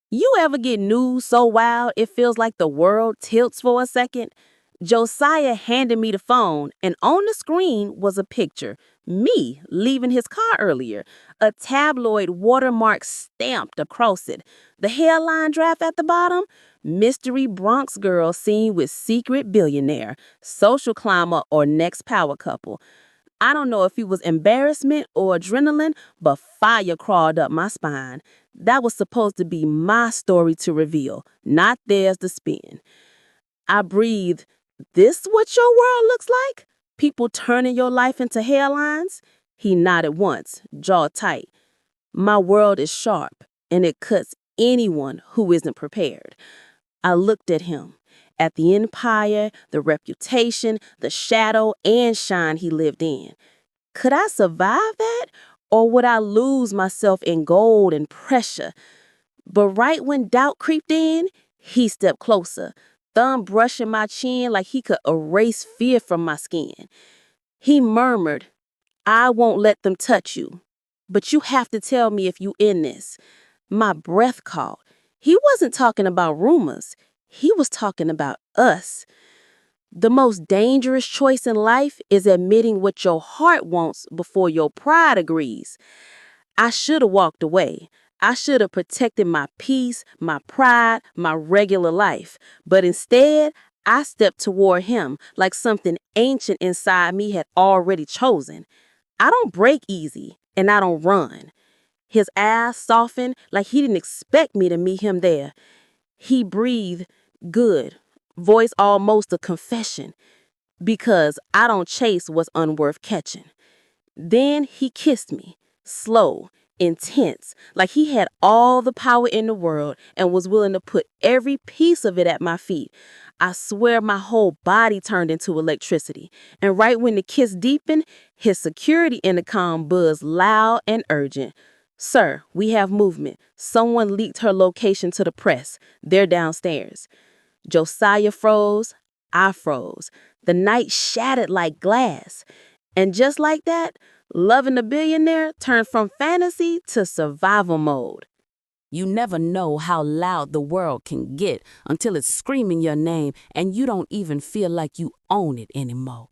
Speaker 4: You ever get news so wild it feels like the world tilts for a second? Josiah handed me the phone, and on the screen was a picture. Me leaving his car earlier. A tabloid watermark stamped across it. The headline draft at the bottom, "Mystery Bronx girl seen with secret billionaire, social climber or next power couple." I don't know if it was embarrassment or adrenaline, but fire crawled up my spine. That was supposed to be my story to reveal, not theirs to spin. I breathed. "This what your world looks like? People turning your life into headlines?" He nodded once, jaw tight. "My world is sharp, and it cuts anyone who isn't prepared." I looked at him, at the empire, the reputation, the shadow and shine he lived in. Could I survive that, or would I lose myself in gold and pressure? But right when doubt creeped in, he stepped closer, thumb brushing my chin like he could erase fear from my skin. He murmured, "I won't let them touch you, but you have to tell me if you in this." My breath caught. He wasn't talking about rumors. He was talking about us. The most dangerous choice in life is admitting what your heart wants before your pride agrees. I should have walked away. I should have protected my peace, my pride, my regular life. But instead, I stepped toward him like something ancient inside me had already chosen. I don't break easy, and I don't run. His eyes softened like he didn't expect me to meet him there. He breathed good, voice almost a confession, because I don't chase what's unworth catching. Then he kissed me, slow, intense, like he had all the power in the world and was willing to put every piece of it at my feet. I swear my whole body turned into electricity. And right when the kiss deepened, his security intercom buzzed loud and urgent. "Sir, we have movement. Someone leaked her location to the press. They're downstairs." Josiah froze. I froze. The night shattered like glass. And just like that, loving the billionaire turned from fantasy to survival mode. You never know how loud the world can get until it's screaming your name and you don't even feel like you own it anymore.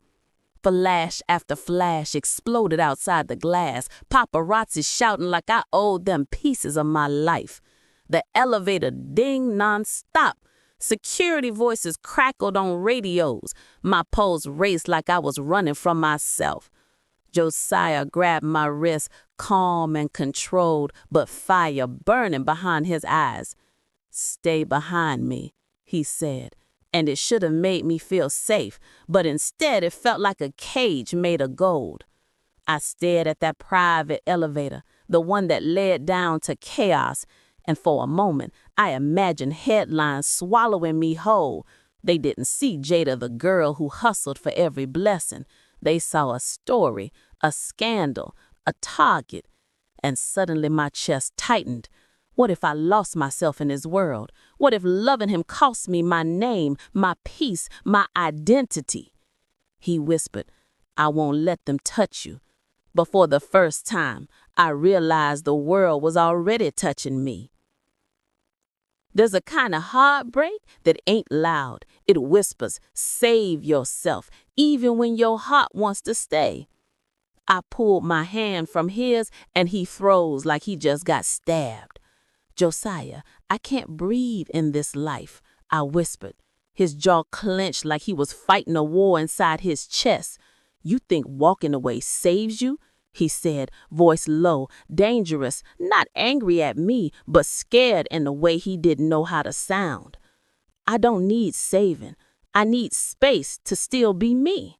Speaker 4: Flash after flash exploded outside the glass, paparazzi shouting like I owed them pieces of my life. The elevator dinged nonstop. Security voices crackled on radios. My pulse raced like I was running from myself. Josiah grabbed my wrist, calm and controlled, but fire burning behind his eyes. "Stay behind me," he said, and it should have made me feel safe, but instead it felt like a cage made of gold. I stared at that private elevator, the one that led down to chaos, and for a moment I imagined headlines swallowing me whole. They didn't see Jada, the girl who hustled for every blessing. They saw a story, a scandal, a target, and suddenly my chest tightened. What if I lost myself in his world? What if loving him cost me my name, my peace, my identity? He whispered, "I won't let them touch you." But for the first time, I realized the world was already touching me. There's a kind of heartbreak that ain't loud. It whispers, "Save yourself," even when your heart wants to stay. I pulled my hand from his and he froze like he just got stabbed. "Josiah, I can't breathe in this life," I whispered. His jaw clenched like he was fighting a war inside his chest. "You think walking away saves you?" he said, voice low, dangerous, not angry at me, but scared in a way he didn't know how to sound. "I don't need saving. I need space to still be me."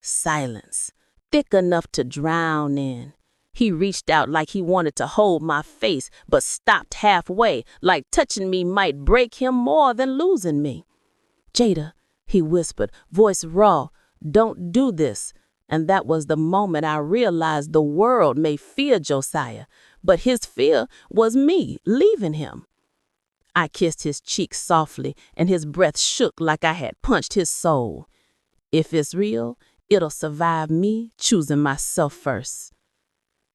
Speaker 4: Silence, thick enough to drown in. He reached out like he wanted to hold my face, but stopped halfway, like touching me might break him more than losing me. "Jada," he whispered, voice raw, "don't do this." And that was the moment I realized the world may fear Josiah, but his fear was me leaving him. I kissed his cheek softly, and his breath shook like I had punched his soul. If it's real, it'll survive me choosing myself first.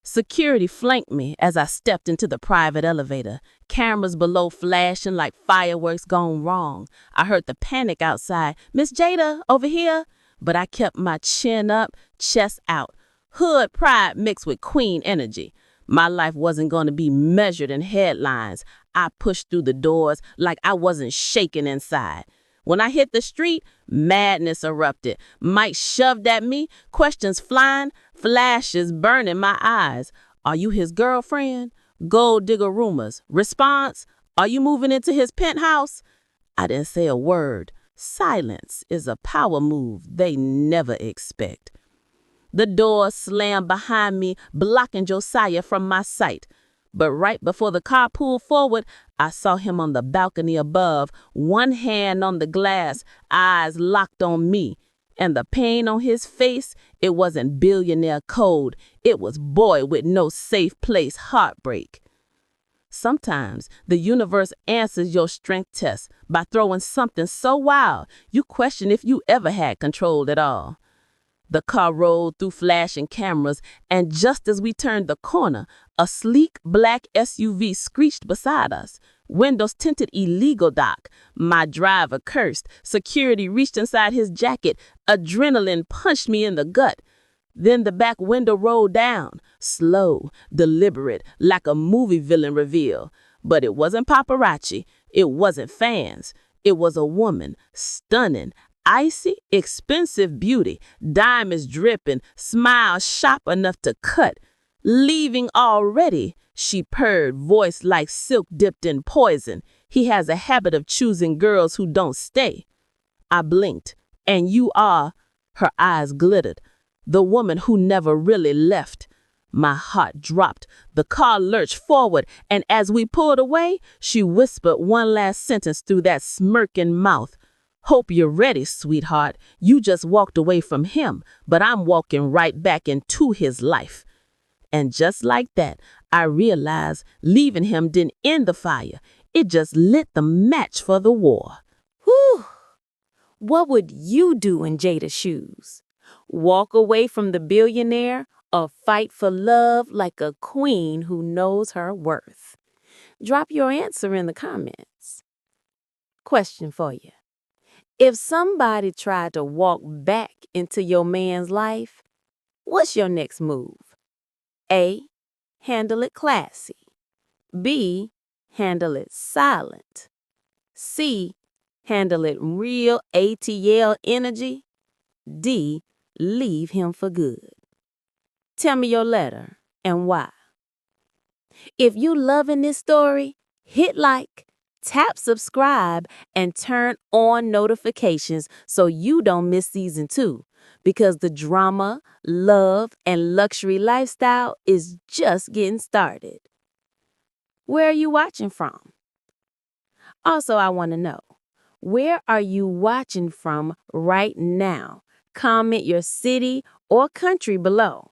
Speaker 4: Security flanked me as I stepped into the private elevator, cameras below flashing like fireworks gone wrong. I heard the panic outside, "Miss Jada, over here." But I kept my chin up, chest out, hood pride mixed with queen energy. My life wasn't going to be measured in headlines. I pushed through the doors like I wasn't shaking inside. When I hit the street, madness erupted. Mike shoved at me, questions flying, flashes burning my eyes. "Are you his girlfriend?" Gold digger rumors. Response, "Are you moving into his penthouse?" I didn't say a word. Silence is a power move they never expect. The door slammed behind me, blocking Josiah from my sight. But right before the car pulled forward, I saw him on the balcony above, one hand on the glass, eyes locked on me. And the pain on his face, it wasn't billionaire code. It was boy with no safe place heartbreak. Sometimes the universe answers your strength test by throwing something so wild you question if you ever had control at all. The car rolled through flashing cameras, and just as we turned the corner, a sleek black SUV screeched beside us. Windows tinted illegal dock. My driver cursed. Security reached inside his jacket. Adrenaline punched me in the gut. Then the back window rolled down, slow, deliberate, like a movie villain reveal. But it wasn't paparazzi. It wasn't fans. It was a woman, stunning, icy, expensive beauty, diamonds dripping, smile sharp enough to cut. Leaving already, she purred, voice like silk dipped in poison. He has a habit of choosing girls who don't stay. I blinked, and you are, her eyes glittered, the woman who never really left. My heart dropped. The car lurched forward, and as we pulled away, she whispered one last sentence through that smirking mouth. Hope you're ready, sweetheart. You just walked away from him, but I'm walking right back into his life. And just like that, I realized leaving him didn't end the fire. It just lit the match for the war.
Speaker 5: Whew! What would you do in Jada's shoes? Walk away from the billionaire or fight for love like a queen who knows her worth? Drop your answer in the comments. Question for you. If somebody tried to walk back into your man's life, what's your next move? A. Handle it classy. B. Handle it silent. C. Handle it real ATL energy. D. Leave him for good. Tell me your letter and why. If you loving this story, hit like, tap subscribe, and turn on notifications so you don't miss season 2, because the drama, love, and luxury lifestyle is just getting started. Where are you watching from? Also, I want to know, where are you watching from right now? Comment your city or country below.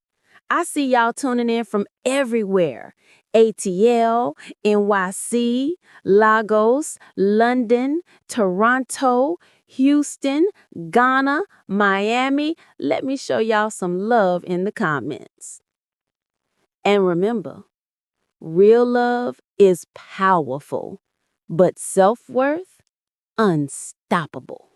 Speaker 5: I see y'all tuning in from everywhere. ATL, NYC, Lagos, London, Toronto, Houston, Ghana, Miami. Let me show y'all some love in the comments. And remember, real love is powerful, but self-worth, unstoppable.